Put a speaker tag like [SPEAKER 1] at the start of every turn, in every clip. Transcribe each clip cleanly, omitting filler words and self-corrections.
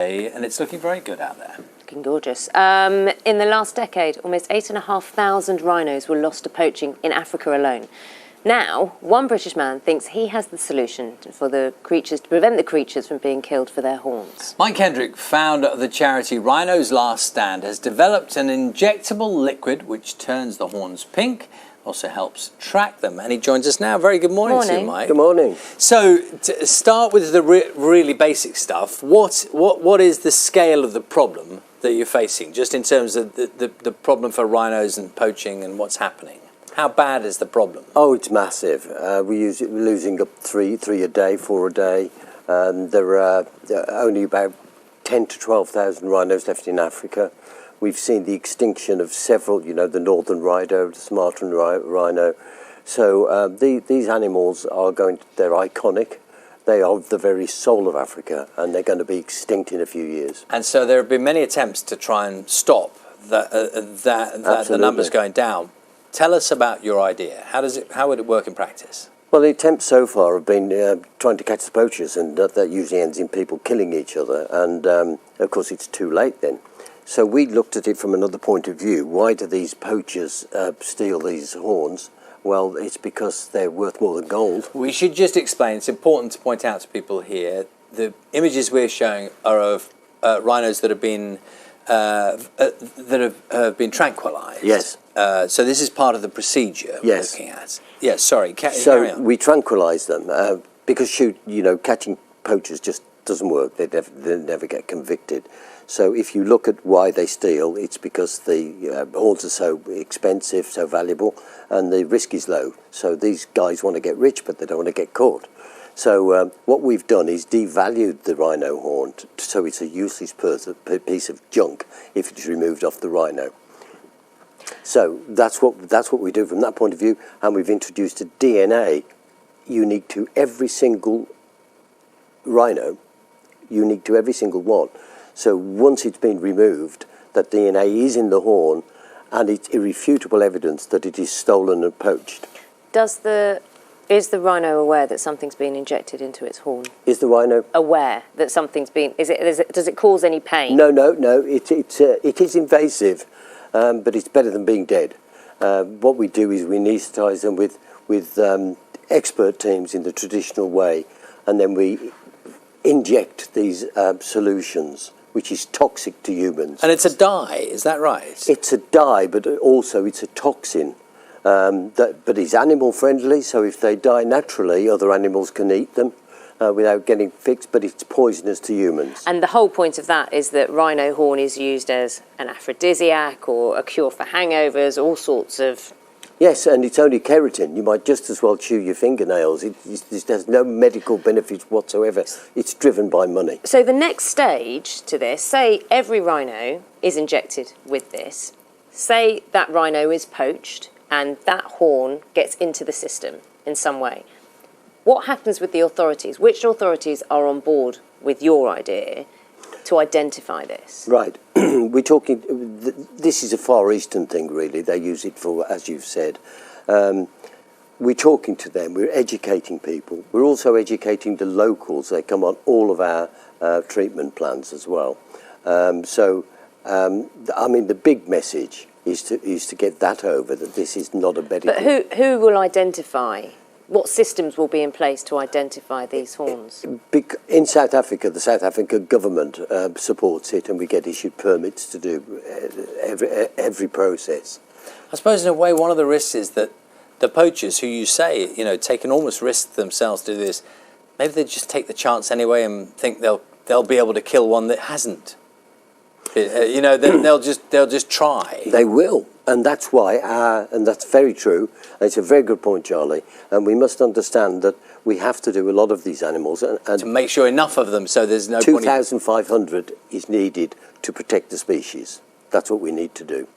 [SPEAKER 1] And it's looking very good out there.
[SPEAKER 2] Looking gorgeous. In the last decade, almost 8,500 rhinos were lost to poaching in Africa alone. Now, one British man thinks he has the solution for the creatures, to prevent the creatures from being killed for their horns.
[SPEAKER 1] Mike Kendrick, founder of the charity Rhinos Last Stand, has developed an injectable liquid which turns the horns pink, also helps track them. And he joins us now. Very good morning to you, Mike.
[SPEAKER 3] Good morning.
[SPEAKER 1] So, to start with the really basic stuff, what is the scale of the problem that you're facing, just in terms of the problem for rhinos and poaching and what's happening? How bad is the problem?
[SPEAKER 3] Oh, it's massive. We're losing up three a day, 4 a day. There are only about 10 to 12,000 rhinos left in Africa. We've seen the extinction of several, you know, the northern rhino, the Sumatran rhino. So these animals they're iconic. They are the very soul of Africa, and they're going to be extinct in a few years.
[SPEAKER 1] And so there have been many attempts to try and stop the numbers going down. Tell us about your idea. How would it work in practice? Well,
[SPEAKER 3] the attempts so far have been trying to catch the poachers, and that usually ends in people killing each other. And of course, it's too late then. So we looked at it from another point of view. Why do these poachers steal these horns? Well, it's because they're worth more than gold.
[SPEAKER 1] We should just explain. It's important to point out to people here. The images we're showing are of rhinos that have been tranquilized.
[SPEAKER 3] Yes.
[SPEAKER 1] So this is part of the procedure we're looking at. Yes, sorry, carry on.
[SPEAKER 3] We tranquilise them because catching poachers just doesn't work. They never get convicted. So if you look at why they steal, it's because the horns are so expensive, so valuable, and the risk is low. So these guys want to get rich, but they don't want to get caught. So what we've done is devalued the rhino horn, so it's a useless piece of junk if it's removed off the rhino. So that's what we do from that point of view, and we've introduced a DNA unique to every single rhino, unique to every single one. So once it's been removed, that DNA is in the horn, and it's irrefutable evidence that it is stolen and poached.
[SPEAKER 2] Is the rhino aware that something's been injected into its horn?
[SPEAKER 3] Is the rhino
[SPEAKER 2] aware that something's been? Does it cause any pain?
[SPEAKER 3] No. It is invasive, but it's better than being dead. What we do is we anaesthetise them with expert teams in the traditional way, and then we inject these solutions, which is toxic to humans.
[SPEAKER 1] And it's a dye, is that right?
[SPEAKER 3] It's a dye, but also it's a toxin. But it's animal friendly, so if they die naturally, other animals can eat them without getting fixed, but it's poisonous to humans.
[SPEAKER 2] And the whole point of that is that rhino horn is used as an aphrodisiac or a cure for hangovers, all sorts of...
[SPEAKER 3] Yes, and it's only keratin. You might just as well chew your fingernails. There's no medical benefits whatsoever. It's driven by money.
[SPEAKER 2] So the next stage to this, say every rhino is injected with this, say that rhino is poached, and that horn gets into the system in some way. What happens with the authorities? Which authorities are on board with your idea to identify this?
[SPEAKER 3] Right. We're talking, this is a Far Eastern thing, really. They use it for, as you've said. We're talking to them. We're educating people. We're also educating the locals. They come on all of our treatment plans as well. I mean, the big message is to get that over, that this is not a medical...
[SPEAKER 2] But who will identify? What systems will be in place to identify these horns?
[SPEAKER 3] In South Africa, the South African government supports it, and we get issued permits to do every process.
[SPEAKER 1] I suppose in a way one of the risks is that the poachers, who you say, take enormous risks themselves to do this, maybe they just take the chance anyway and think they'll be able to kill one that hasn't. They'll just try.
[SPEAKER 3] They will, and that's why, and that's very true. It's a very good point, Charlie. And we must understand that we have to do a lot of these animals, and
[SPEAKER 1] to make sure enough of them, so there's no
[SPEAKER 3] 2,500 is needed to protect the species. That's what we need to do.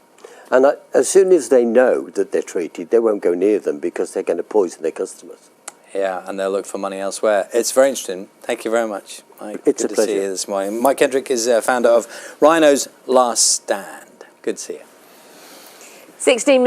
[SPEAKER 3] And as soon as they know that they're treated, they won't go near them because they're going to poison their customers.
[SPEAKER 1] Yeah, and they'll look for money elsewhere. It's very interesting. Thank you very much, Mike.
[SPEAKER 3] It's a pleasure.
[SPEAKER 1] Good to see you this morning. Mike Kendrick is founder of Rhinos Last Stand. Good to see you.
[SPEAKER 2] 16